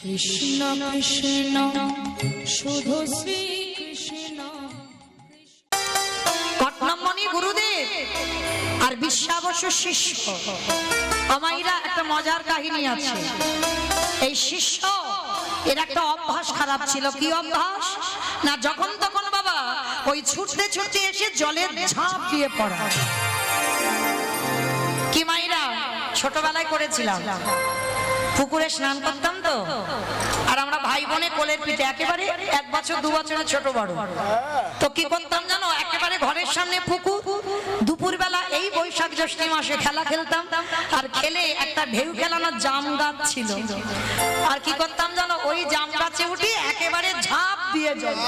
কৃষ্ণ কৃষ্ণ শুধু শ্রী কৃষ্ণ। কট্টমণি গুরুদেব আর বিশ্বাবস্য শিষ্য আমাইরা একটা মজার কাহিনী আছে। এই শিষ্য এর একটা অভ্যাস খারাপ ছিল। কি অভ্যাস না, যখন তখন বাবা ওই ছুটতে ছুটতে এসে জলের ঝাঁপ দিয়ে পড়া। কি মাইরা ছোটবেলায় করেছিলাম, পুকুরে স্নান করতাম তো, আর আমরা ভাই বোনে কোলের পিঠে একেবারে 1 বছর 2 বছরের ছোট বড়। তো কি করতাম জানো, একেবারে ঘরের সামনে পুকুর, দুপুরবেলা এই বৈশাখ জ্যৈষ্ঠ মাসে খেলা খেলতাম। আর খেলে একটা ঢেউ খেলানোর জাম গাছ ছিল, আর কি করতাম জানো, ওই জাম গাছে উঠে একেবারে ঝাঁপ দিয়ে জল।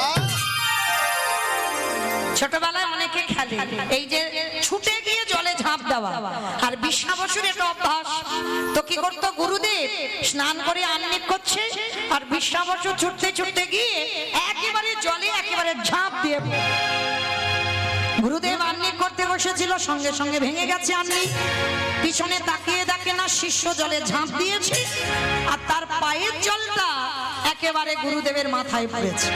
ছোটবেলায় অনেকে খেলে এই যে ছুটে গিয়ে জলে ঝাঁপ দেওয়া, আর বিশ্বাবসুর এটা অভ্যাস। তো কি করতো, গুরুদেব স্নান করে আহ্নিক করছে, আর বিশ্বাবসু ছুটতে ছুটতে গিয়ে একেবারে জলে একেবারে ঝাঁপ দিয়ে। গুরুদেব আহ্নিক করতে বসেছিল, সঙ্গে সঙ্গে ভেঙে গেছে আহ্নিক। পিছনে তাকিয়ে দেখে না শিষ্য জলে ঝাঁপ দিয়েছে, আর তার পায়ের জলটা একেবারে গুরুদেবের মাথায় পড়েছে।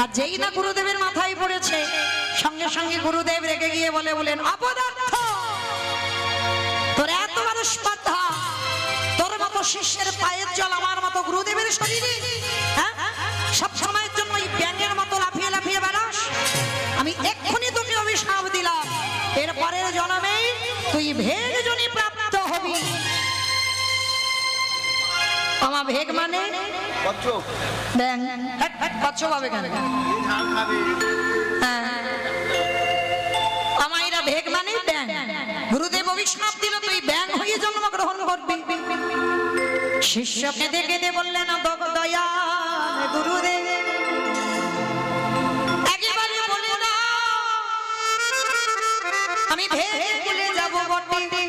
আর যেই না গুরুদেবের মাথায় পড়েছে, সঙ্গে সঙ্গে গুরুদেব রেগে গিয়ে বলেন, অপদার্থ, তোর এত বড় স্পর্ধা, তোর মতো শিষ্যের পায়ের জল আমার মতো গুরুদেবের শরীরে, হ্যাঁ, সব সময়ের জন্য এই ব্যাঙের মতো লাফিয়ে লাফিয়ে বেড়াস। আমি এক্ষুনি তোকে অভিশাপ দিলাম, এর পরের জন্মে তুই ভেগ জনি প্রাপ্ত হবি। আমার ভেগ মানে কচ্ছপ, ব্যাং। কচ্ছপ হবে কেন? আমাইরা ভেগ মানে ব্যাং। গুরুদেব অভিশাপ দিল, তুই ব্যাং হয়ে জন্মগ্রহণ করবি। শিষ্য কেঁদে কেঁদে বললেন, দয়া গুরুদেব, একেবারে বলে না, আমি ভেগ ভুলে যাব বটে,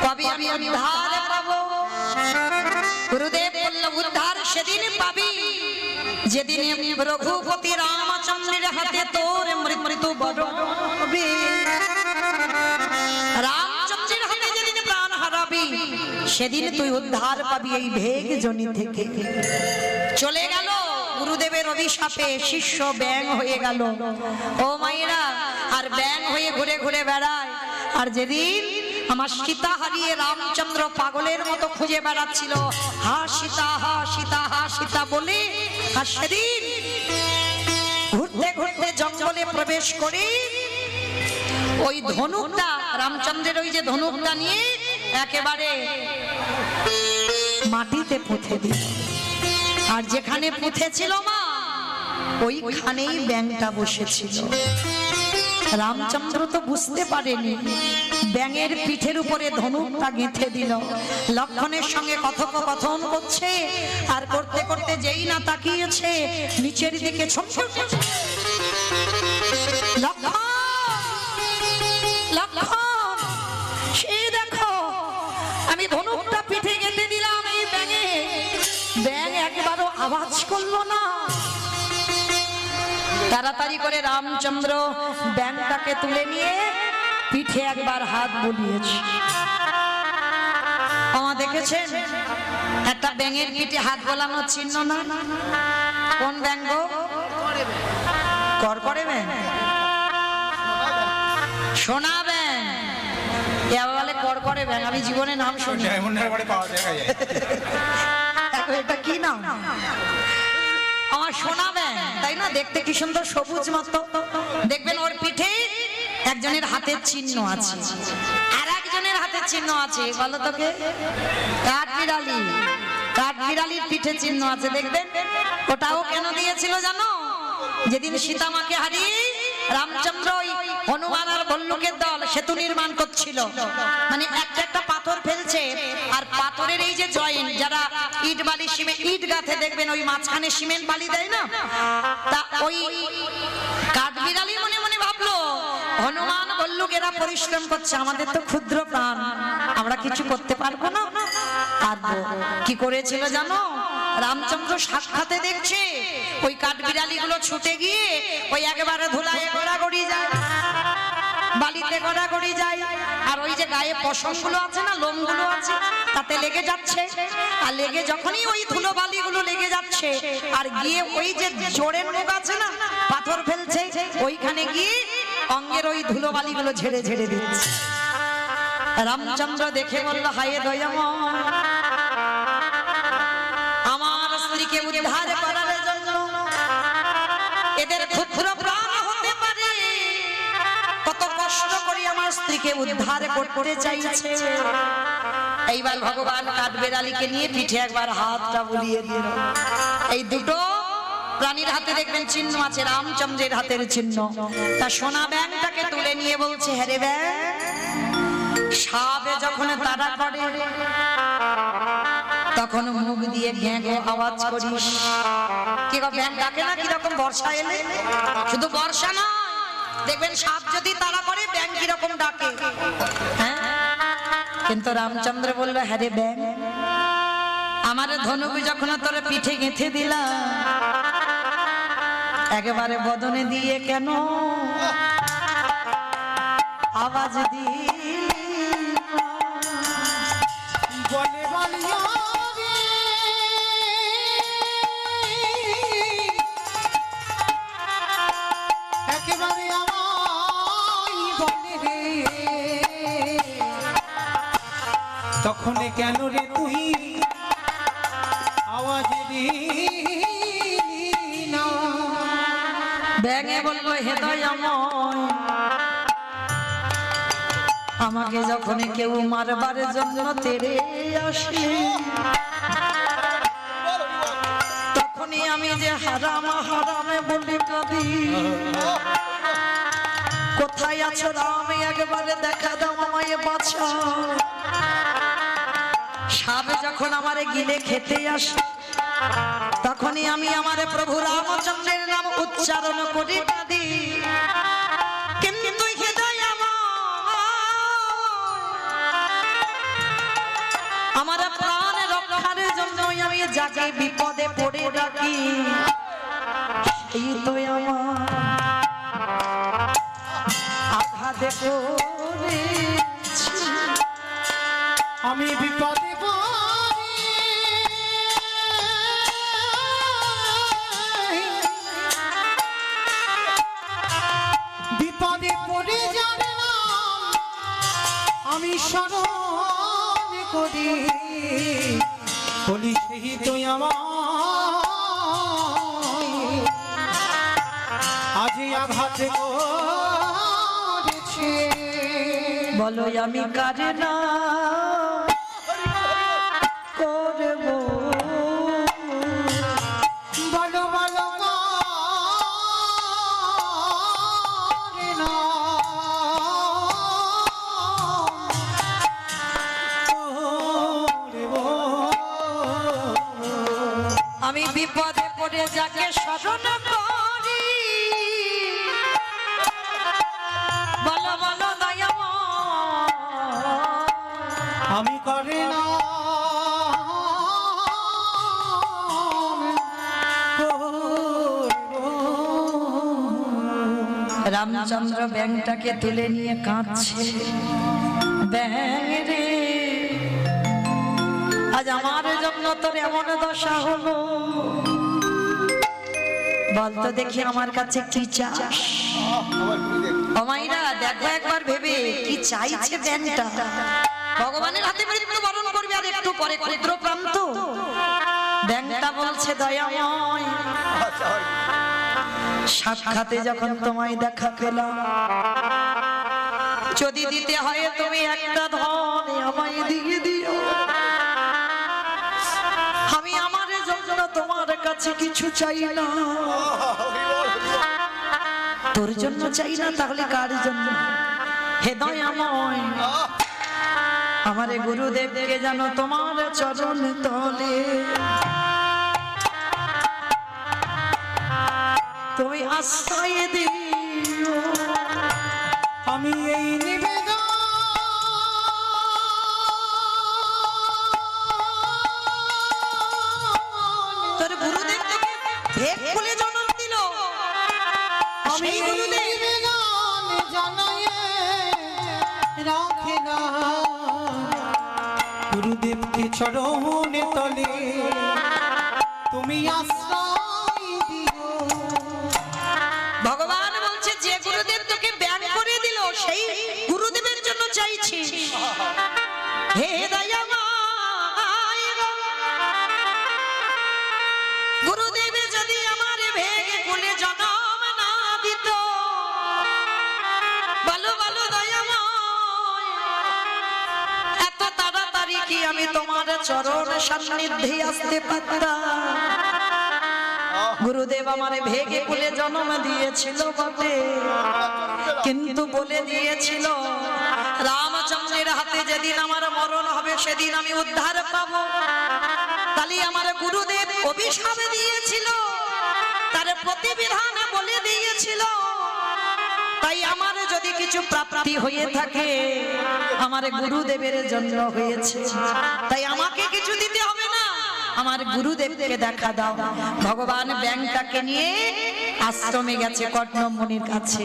কবে আমি উদ্ধার পাবো? গুরুদেব বলল, উদ্ধার সেদিন পাবি যেদিন রঘুপতি রামচন্দ্রের হাতে তোর মৃত্যু বরণ হবে। রামচন্দ্রের হাতে যেদিন প্রাণ হারাবি, সেদিন তুই উদ্ধার পাবি এই ভেগ জনি থেকে। চলে গেল গুরুদেবের অভিশাপে, শিষ্য ব্যাং হয়ে গেল। ও মায়েরা, আর ব্যাং হয়ে ঘুরে ঘুরে বেড়ায়। আর যেদিন আমার সীতা হারিয়ে রামচন্দ্র পাগলের মতো খুঁজে বেড়াচ্ছিল, হা সীতা, হা সীতা, হা সীতা বলে, আর সেদিন ঘুরতে ঘুরতে জঙ্গলে প্রবেশ করে ওই ধনুকটা, রামচন্দ্রের ওই যে ধনুকটা নিয়ে একেবারে মাটিতে পুঁতে দিল। আর যেখানে পুঁতেছিল মা, ওইখানেই ব্যাঙটা বসেছিল। রামচন্দ্র তো বুঝতে পারেনি, ব্যাঙের পিঠের উপরে ধনুকটা গেঁথে দিল। লক্ষণের সঙ্গে কথোপকথন করছে, আর করতে করতে যেই না তাকিয়েছে নিচের দিকে ছমছে উঠেছে, লক্ষণ, লক্ষণ, সে দেখো আমি ধনুকটা পিঠে গেঁথে দিলাম এই ব্যাঙে, ব্যাঙ একবারও আওয়াজ করলো না। তাড়াতাড়ি করে রামচন্দ্র ব্যাঙটাকে তুলে নিয়ে পিঠে একবার হাত বুলিয়েছে। আমার দেখেছেন একটা ব্যাঙের পিঠে হাত বোলানোর চিহ্ন না? কোন ব্যাঙ গো? করকরে ব্যাঙ, সোনা ব্যাঙ। কে বলে করকরে ব্যাঙ? আমি জীবনে নাম শুনি। এটা কি নাম? আমার সোনা ব্যাঙ, তাই না? দেখতে কি সুন্দর, সবুজ মতো। দেখবেন ওর পিঠে একজনের হাতের চিহ্ন আছে, আর একজনের হাতের চিহ্ন আছে। বলো তোকে, কাঠবিড়ালি, কাঠবিড়ালির পিঠে চিহ্ন আছে। দেখবেন ওটাও কেন দিয়েছিল জানো? যেদিন সীতা মাকে হারিয়ে রামচন্দ্র হনুমান আর ভল্লুকের দল সেতু নির্মাণ করছিল, মানে একটা একটা পাথর ফেলছে, আর পাথরের এই যে জয়েন্ট, যারা ইট বালি সিমেন্ট ইট গাঁথে দেখবেন ওই মাঝখানে সিমেন্ট বালি দেয় না, তা ওই কাঠবিড়ালি মনে মনে ভাবলো, হনুমান ভল্লুকেরা পরিশ্রম করছে, আমাদের তো ক্ষুদ্র প্রাণ, আমরা কিছু করতে পারবো না। আর কি করেছিল জানো? রামচন্দ্র সাক্ষাতে দেখছে ওই কাঠবিড়ালি গুলো ছুটে গিয়ে ওই একেবারে ধুলায় গড়াগড়ি যায়, বালিতে গড়াগড়ি যায়, আর ওই যে গায়ে পশম গুলো আছে না, লোম গুলো আছে, তাতে লেগে যাচ্ছে। আর লেগে যখনই ওই ধুলো যাচ্ছে আর গিয়ে ওই যে জোড়ের মুখ আছে না, পাথর ফেলছে, ওইখানে গিয়ে অঙ্গের ওই ধুলোবালিগুলো ঝেড়ে ঝেড়ে দিচ্ছে। রামচন্দ্র দেখে বলল, হায় দয়াময়, আমার স্ত্রীকে উদ্ধার করার জন্য এদের ক্ষুদ্র প্রাণ হতে পারে, কত কষ্ট করে আমার স্ত্রীকে উদ্ধার করতে চাইছে। এইবার ভগবান কাঠবেড়ালিকে নিয়ে পিঠে একবার হাতটা বুলিয়ে দিল। এই দুটো প্রাণীর হাতে দেখবেন চিহ্ন আছে, রামচন্দ্রের হাতের চিহ্ন। তা সোনা ব্যাংটাকে তুলে নিয়ে বলছে, হ্যাঁ রে ব্যাং, সাপে যখন তাড়া করে তখন মুখ দিয়ে ঘ্যাঁ ঘ্যাঁ আওয়াজ করিস। কি গো, ব্যাং ডাকে না কিরকম বর্ষা এলে? শুধু বর্ষা নয়, দেখবেন সাপ যদি তাড়া করে ব্যাং কিরকম ডাকে। হ্যাঁ, কিন্তু রামচন্দ্র বলবে, হ্যাঁ রে ব্যাং, আমার ধনুক যখন তোর পিঠে গেঁথে দিলাম, একেবারে বদনে দিয়ে কেন আওয়াজ দি বলে বলিও রে, একেবারে আমায় বলে রে, তখন কেন রে তুই আওয়াজ দিলি না? ব্যাঙে বললো, হে দয়াময়, আমাকে যখন কেউ মারবার জন্য তেড়ে আসে, তখনই আমি যে হারাম হারামে বলে কাঁদি। কোথায় আছো রাম, একবারে দেখা দাও, আমায় বাঁচাও। সাপ যখন আমারে গিলে খেতে আসে, তখনই আমি আমার প্রভু রামচন্দ্রের নাম উচ্চারণ করে কাঁদি। কিন্তু হে দয়াময়, আমার প্রাণ রক্ষার জন্য আমি যাকে বিপদে পড়ে ডাকি, এই তো আমার আঘাতে পড়েছি। আমি বিপদে পড়ি, বিপদে পড়ে জানে না আমি স্মরণ করি, বলি সেই তুই আমার আজ আঘাত করেছে। বলো আমি কারে না করব, বলো বলো কারে না করব। আমি বিপদে পড়ে যাকে স্মরণ করি, বলো বলো দয়াময়, আমি করে না রামচন্দ্র ব্যাংটাকে তুলে নিয়ে কাঁদছে। ব্যাং রে, আজ আমার জন্য তোর এমন দশা হলো, বলতো দেখি আমার কাছে কি চাস? ও মাইরা, দেখো একবার ভেবে কি চাইছে ব্যাংটা। ভগবানের হাতে মৃত্যু বরণ করবে আর একটু পরে, ক্ষুদ্র প্রান্ত। ব্যাংটা বলছে, দয়াময়, সাক্ষাতে যখন তোমায় দেখা পেলাম, যদি দিতে হয় তুমি একটা ধন আমায় দিয়ে দিও। আমি আমার জন্য তোমার কাছে কিছু চাই না, তোর জন্য চাই না, তাহলে কার জন্য? হে দয়াময়, আমারে গুরুদেবকে জানো তোমার চরণ তলে তুমি আশ্রয় দিও। আমি এই নিবেদন তোর গুরুদেব তোকে ভেদ খুলে জন্ম দিল, আমি সেই এই গুরুদেব নিবেদন জানাই রাখে না গুরুদেবকে চরণে তলে তুমি আশ্রয় দিও। ভগবান বলছে যে গুরুদেব তোকে ব্যান করে দিল সেই গুরুদেবের জন্য চাইছি। হে দয়াময় গো, গুরুদেব যদি আমার ভেগে কুলে জনম না দিত, বলো বলো দয়াময়, এত তাড়াতাড়ি কি আমি তোমার চরণ সান্নিধ্যে আসতে পারতাম? গুরুদেব আমারে ভেগে কুলে জন্ম দিয়েছিল বটে, কিন্তু বলে দিয়েছিল রামচন্দ্রের হাতে যেদিন আমার মরণ হবে সেদিন আমি উদ্ধার পাবো। তাহলে আমার গুরুদেব অভিশাপ দিয়েছিল, তার প্রতিবিধান বলে দিয়েছিল, তাই আমার যদি কিছু প্রাপ্তি হয়ে থাকে আমার গুরুদেবের জন্য হয়েছে, তাই আমাকে কিছু দিতে হবে না, আমার গুরুদেবকে দেখা দাও। ভগবান ব্যাংটাকে নিয়ে আশ্রমে গেছে কটনম মুনির কাছে,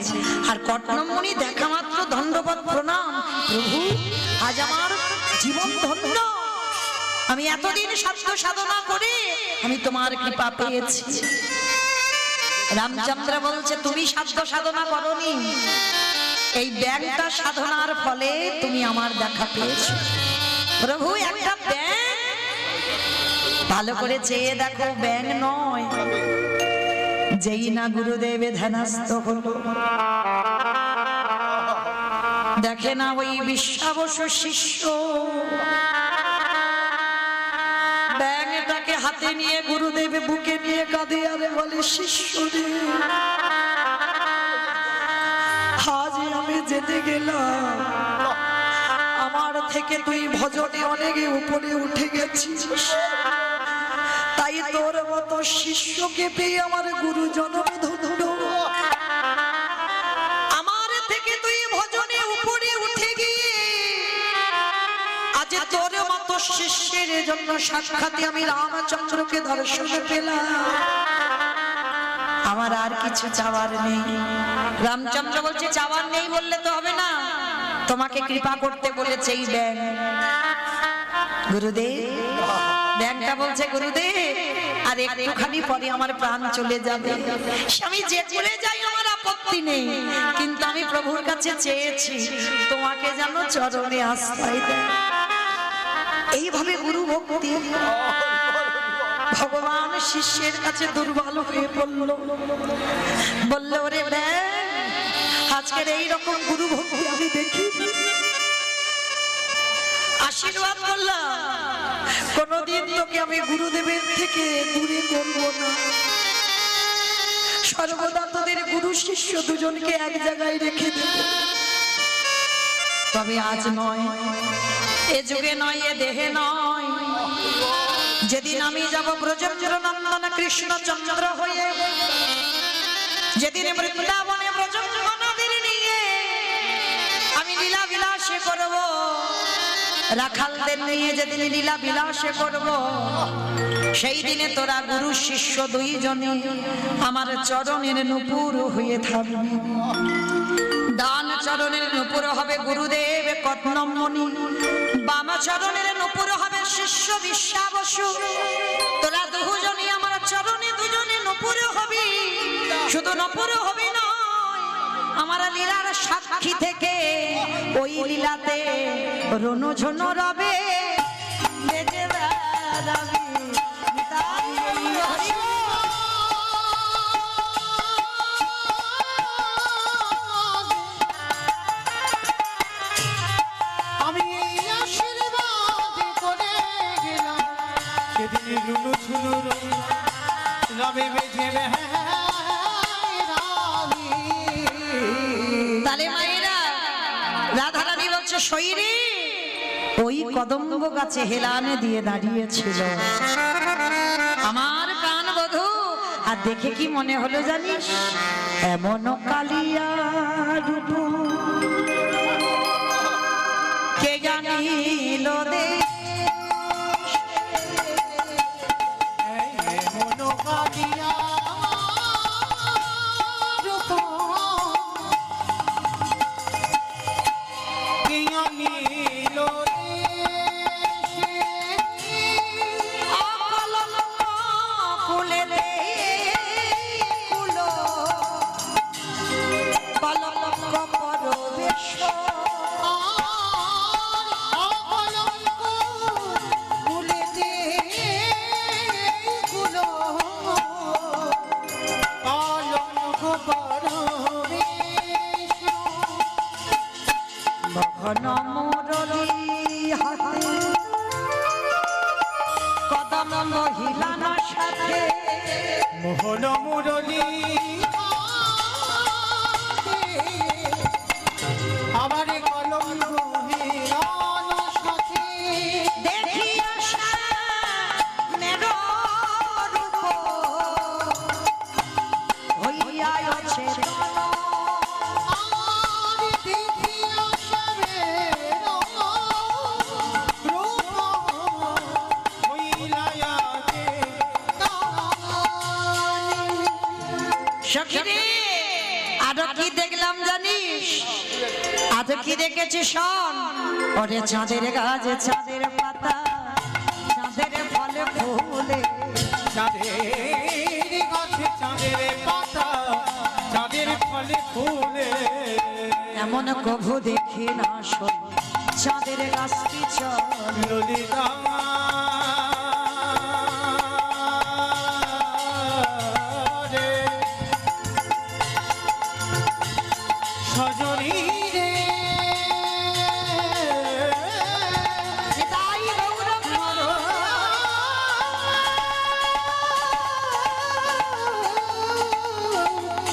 আর কটনম মুনি দেখা মাত্র দণ্ডবত প্রণাম, প্রভু আজ আমার জীবন ধন্য, আমি এতদিন সাধ্য সাধনা করে আমি তোমার কৃপা পেয়েছি। রামচন্দ্র বলছে তুমি সাধ্য সাধনা করনি, এই ব্যাংটা সাধনার ফলে তুমি আমার দেখা পেয়েছো। প্রভু একটা ব্যাং, ভালো করে চেয়ে দেখো ব্যাং নয়। যেই না গুরুদেবে ধ্যানস্থ হলো, দেখে না ওই বিশ্বাবশ শিষ্য ব্যাংটাকে হাতে নিয়ে গুরুদেব বুকে নিয়ে কাঁদে আর বলে, শিষ্য রে আজ আমি যেতে গেলাম, আমার থেকে তুই ভজনে অনেকে উপরে উঠে গেছিস, তাই তোর মতো শিষ্যকে পেয়ে আমার গুরু জনম ধন্য, আমার থেকে তুই ভজনে উপরে উঠে গিয়ে আজ তোর মতো শিষ্যের জন্য সাক্ষাৎ আমি রামচন্দ্রকে দর্শন পেলাম, আমার আর কিছু চাওয়ার নেই। রামচন্দ্র বলছে চাওয়ার নেই বললে তো হবে না, তোমাকে কৃপা করতে বলেছে এই ব্যাং। গুরুদেব, ব্যাংটা বলছে গুরুদেব আর একটুখানি পরে আমার প্রাণ চলে যাবে, আমি যে চলে যাই আমার আপত্তি নেই, কিন্তু আমি প্রভুর কাছে চেয়েছি তোমাকে যেন চরণে আশ্রয় দেয়। এইভাবে গুরু ভক্তি, ভগবান শিষ্যের কাছে দুর্বল হয়ে পড়ল, বলল ওরে ব্যাং আজকের এইরকম গুরু ভক্তি আমি দেখি, আশীর্বাদ করলাম কোনদিন তোকে আমি গুরুদেবের থেকে দূরে করব না, সর্বদা তোদের গুরু শিষ্য দুজনকে এক জায়গায় রেখে দেব। তবে আজ নয়, এ যুগে নয়, এ দেহে নয়, যেদিন আমি যাব ব্রজেন্দ্র নন্দন কৃষ্ণচন্দ্র হয়ে, যেদিন বৃন্দাবনে ব্রজমানদের নিয়ে আমি লীলা বিলাসে করব, রাখালদের নিয়ে যেদিন লীলা বিলাসে করব, সেই দিনে তোরা গুরু শিষ্য দুইজনে আমার চরণের নূপুর হয়ে থাকবে। ডান চরণের নূপুর হবে গুরুদেব কটনম মুনি, বাম চরণের নূপুর হবে শিষ্য বিশ্বাবসু, তোরা দুজনই আমার চরণে দুজনে নূপুর হবি। শুধু নূপুর হবি না, আমার লীলার সাক্ষী থেকে ওই লীলাতে রনু ঝনু রবে, বেজে বেড়াবি তাই হরি। আমি এই আশীর্বাদ করে গেলাম, সেদিন রুনু ঝুনু রবে বেজে বেড়াবি। তালে মায়েরা রাধারানী বলছে শরীরে ওই কদম্ব গাছে হেলানে দিয়ে দাঁড়িয়েছিল আমার প্রাণ বধূ, আর দেখে কি মনে হলো জানিস, এমন কালিয়া রূপ কে জানিল দে, এমন কালিয়া রূপ কে জানিল দে, সখী রে, আরো কি দেখলাম জানিস? আজ কি দেখেছি শোন। ওরে চাঁদের গাছে চাঁদের পাতা, চাঁদের ফলে ফুলে, চাঁদের গাছে চাঁদের পাতা, চাঁদের ফলে ফুলে, এমন কভু দেখি না শোন। চাঁদের গাছটি চল ললিতা রে, সজনী রে, তাই গৌরব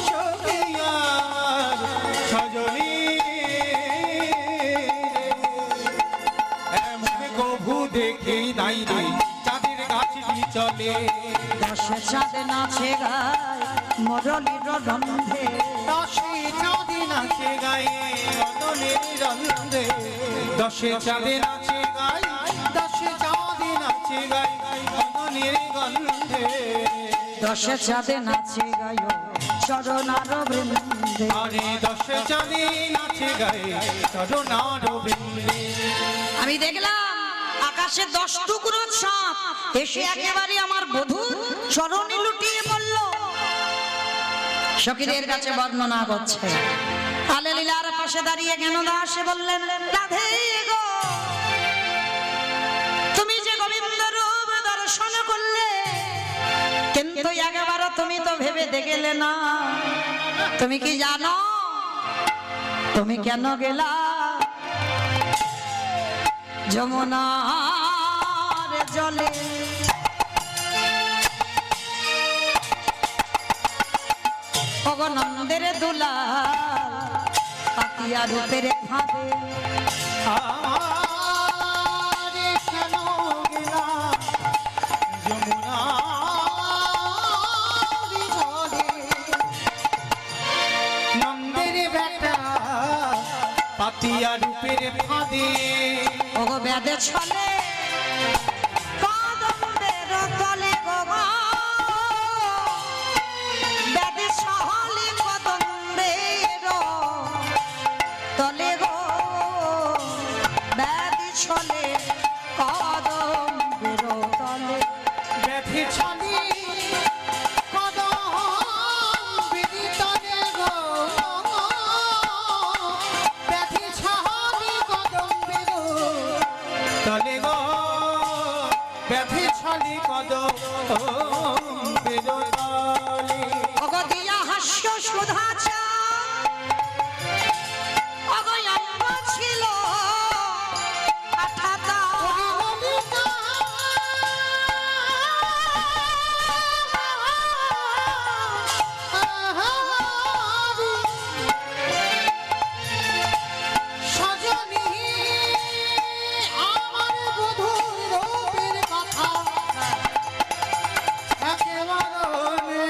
সখিয়ার সজনী রে, এমন কভু দেখি নাই রে, চাঁদের গাছটি চলে, দশে চাঁদে নাচে গায় মরলির রন্ধে, দশে চাঁদে নাচে গায়ে রতনের রন্ধে, দশে চাঁদে নাচে গায়ে, দশে চাঁদে নাচে গায়ে রতনের গন্ধে, দশে চাঁদে নাচে গায় চরণার বৃন্দে। আরে দশে চাঁদে নাচে গায়ে চরণার বৃন্দে। আমি দেখলাম আকাশে 10 টুকরো চাঁদ এসে একেবারে আমার বধূ চরণে লুটিয়ে পড়ল। সখীদের কাছে বর্ণনা করছে। আলে লীলার পাশে দাঁড়িয়ে জ্ঞানদা এসে বললেন, রাধে গো, তুমি যে গোবিন্দ রূপ দর্শন করলে, কিন্তু একেবারে তুমি তো ভেবে দেখলে না। তুমি কি জানো তুমি কেন গেলা যমুনার জলে? ভগনন্দের দুলা পাতিয়া রূপের ফাঁদে, আরে কেন গেলা যমুনার জলে, নন্দের বেটা পাতিয়া রূপের ফাঁদে, ওগো ব্যাধে ছলে কদম্বের তলে গো মা, ব্যাধে ছলে কদম্বের তলে গো, ব্যাধে ছলে কদম্বের তলে। ব্যাধি ছলে কদম্বের তলে গো, ব্যাধি ছলে কদম্বের তলে গো, ব্যাধি ছলে কদম্বের তলে। ওগো দিয়া হাস্য সুধা ওগো অম্ব ছিল আঠাতা, সজনী আমার বধূর রূপের কথা একেবারে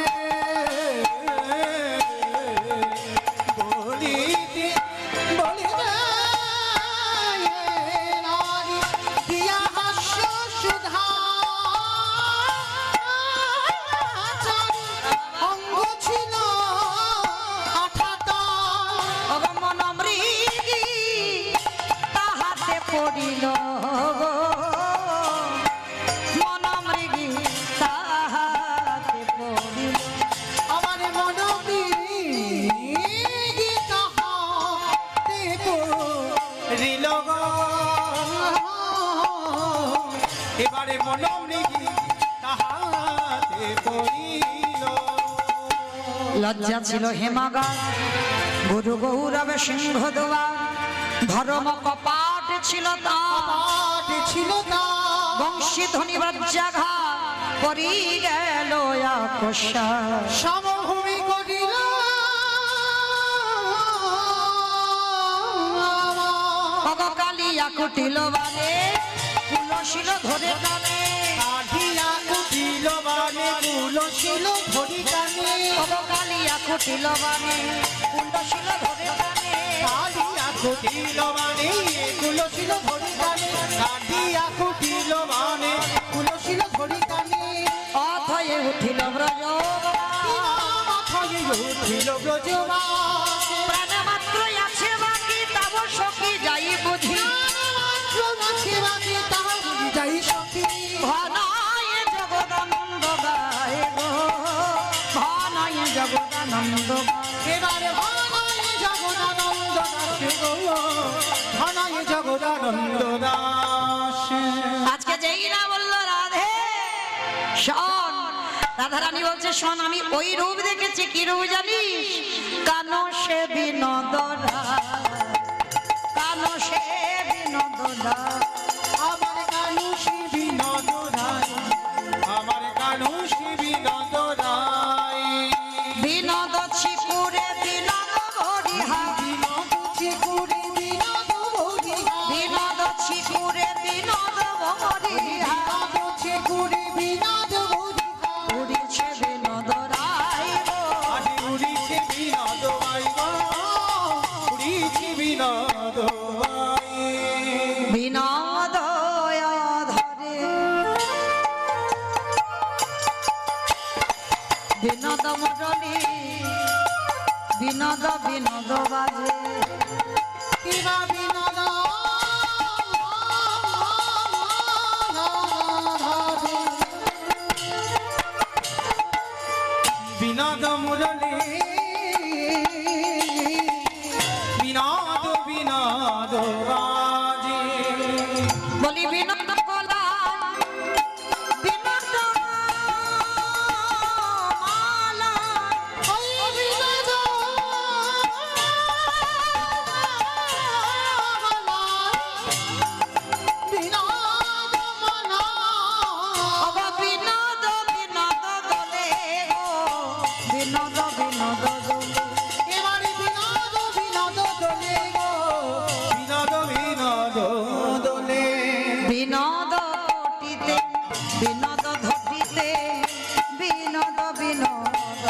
বলিতে বলিতে নারী দিয়া হাস্য সুধা অঙ্গ ছিল আঠাতা, ওগো মনমৃগী তাহাতে পড়িল গো, মনমৃগী তাহাতে পড়িল। আমার মনমৃগী তাহাতে পড়িল গো, এবারে মনমৃগী তাহাতে পড়িল। লজ্জা ছিল হেমাগা গুরু গৌরবে সিংহ দোয়া, ধর্ম কপাট ছিল তা, পাঠ ছিল তা, বংশী ধ্বনি বজ্রাঘা পরি গেল আকশা, সমভূমি করিল ওগো কালিয়া কুটিল বারে তুলসীল ধরে টানে, কাঠিয়া কুটিল বানে তুলসীল ধরি টানে, ওগো কালিয়া কুটিল বারে তুলসীল ধরে টানে, কাঠিয়া কুটিল বানে তুলসীল ধরি টানে, কাঠিয়া কুটিল বানে তুলসীল ধরি টানে, অথয়ে উঠিল ব্রজ মাথায় উঠিল ব্রজবাসে প্রাণ মাত্রই আছে বাকি তব সখী যাই বুঝি যাই সখী ঘনায় জগদানন্দ গায় গো ঘনায় জগদানন্দ এবারে ভানায় জগদানন্দ দাসে গো ভানায় জগদানন্দ দাসে আজকে যেই না বললো রাধে শোন, রাধারানী বলছে শোন, আমি ওই রূপ দেখেছি, কি রূপ জানিস? কানো সে বিনোদরা, কানো সে বিনোদরা, আমার কানুষি বিনোদ রায় আমার কানুষি বিনোদ রায় বিনোদ ছিপুরে বিনোদ ভরিহা, বিনোদ চিকুরে বিনোদ ভরিহা বিনোদ ছিপুরে বিনোদ ভরিহা, বিনোদ চিকুরে বিনোদ ভরিহা উড়িছে বিনোদ রায় গো। আজ উড়িছে বিনোদ রায় গো উড়িছে বিনোদ রায় বিনোদ ধরে বিনোদ মুরলী, বিনোদ বিনোদ বাজে, কিবা বিনোদ বিনোদ মুরলী বিনোদ বিনোদ বাজে বলি বিনোদ কলা, বিনোদ মালা, ওই বিনোদ বিনোদ মালা অবা বিনোদ বিনোদ দোলে গো, বিনোদ বিনোদ দোলে, এবারে বিনোদ বিনোদ দোলে গো বিনোদ বিনোদ দোলে বিনোদ কোটিতে, বিনোদ ধটিতে, বিনোদ বিনোদ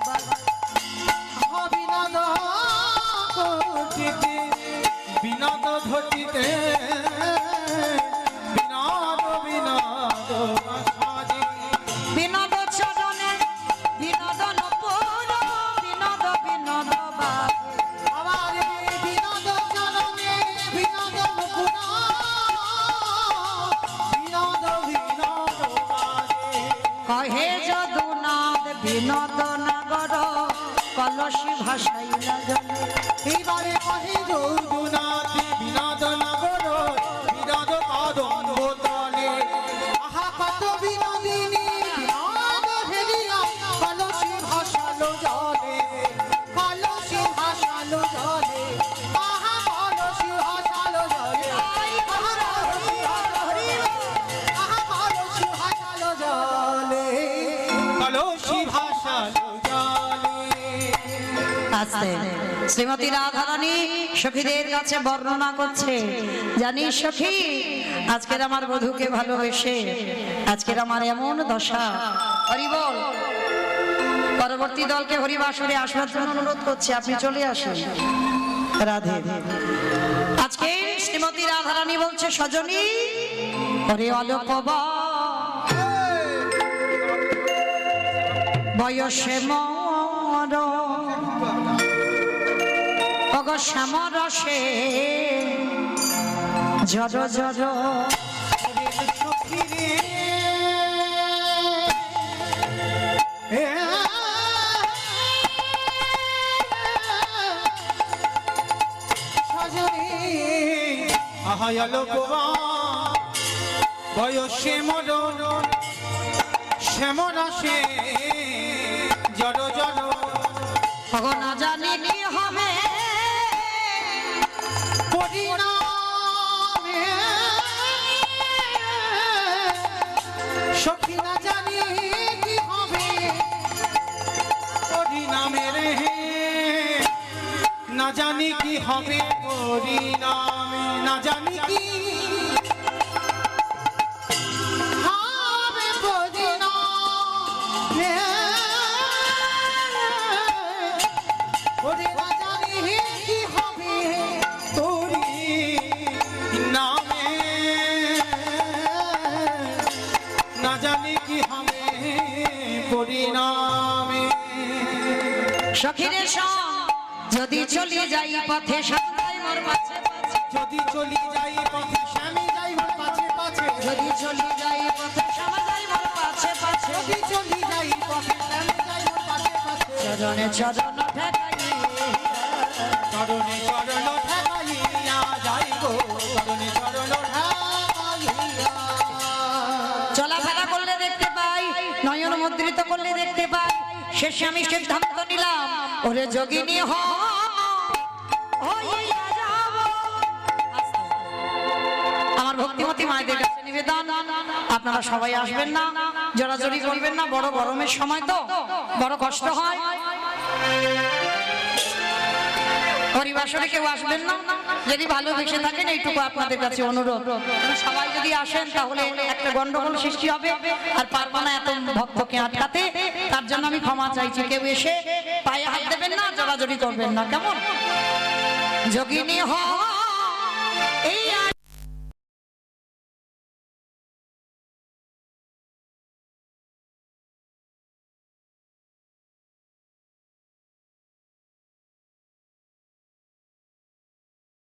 বাজে। বিনোদ ঘটিতে বিনোদ ঘটিতে বিনোদ বিনোদ সাজে বিনোদ চরণে বিনোদ নপুর, বিনোদ বিনোদ বাজে। আমার বিনোদ চরণে বিনোদ মুকুট বিনোদ বিনোদ বাজে কহে যদুনাথ বিনোদ নগর, কলসী ভাসাইলা জলে, এইবারে কহে যৌদুনাথ বিনোদ নগর বিনোদ কদম্ব তলে আহা কত বিনোদিনী বিনোদ হেলিয়া কলসি ভাসালো জলে কলসি ভাসালো জলে আহা কলসি ভাসালো জলে আহা কলসি ভাসালো জলে কলসি ভাসালো জলে আস্তে শ্রীমতী রাধারানী সখীদের কাছে বর্ণনা করছে, জানিস সখী, আজকের আমার বধূকে ভালোবেসে আজকের আমার এমন দশা। হরি বল। পরবর্তী দলকে হরিবাসরে আসবার জন্য অনুরোধ করছি, আপনি চলে আসুন। রাধে। আজকে শ্রীমতী রাধারানী বলছে সজনী হরে অলোকবা বয়সে মর অগ শ্যাম রসে জর জর বয়সে মরণ শ্যামরাসে জড় জড় অগ না জানি কি হবে পরিণামে সখী না জানি কি হবে পরিণামে রে না জানি কি হবে পরিণামে না জানি কি হবে পরিণামে ওরে না জানি কি হবে তোরি নামে না জানি কি হবে পরিণামে সখীরে যদি চলি যাই পথে সদাই মোর পাছে পাছে যদি চলি যাই পথে স্বামী যাই মোর পাছে পাছে যদি চলি যাই পথে সদাই মোর পাছে পাছে যদি চলি যাই পথে স্বামী যাই মোর পাছে পাছে চরণে চরণ ঠেকাই চরণে চরণ ঠেকাইয়া যাই গো চরণে চরণ ঠেকাইয়া চলাফেরা করলে দেখতে পাই, নয়ন মুদ্রিত করলে দেখতে পাই। শেষে আমি সিদ্ধান্ত নিলাম, ওরে যোগিনী হইয়া যাব। আমার ভক্তিমতী মায়েদের কাছে নিবেদন, আপনারা সবাই আসবেন না, জোরাজোরি করবেন না, বড় গরমের সময় তো বড় কষ্ট হয়। পরিবাসরে কেউ আসবেন না, যদি ভালোবেসে থাকেন এইটুকু আপনাদের কাছে অনুরোধ। সবাই যদি আসেন তাহলে একটা গন্ডগোল সৃষ্টি হবে, আর পারবো না এত ভক্তকে আটকাতে। তার জন্য আমি ক্ষমা চাইছি, কেউ এসে পায়ে হাত দেবেন না, জোরাজোরি করবেন না, কেমন? যোগিনী এই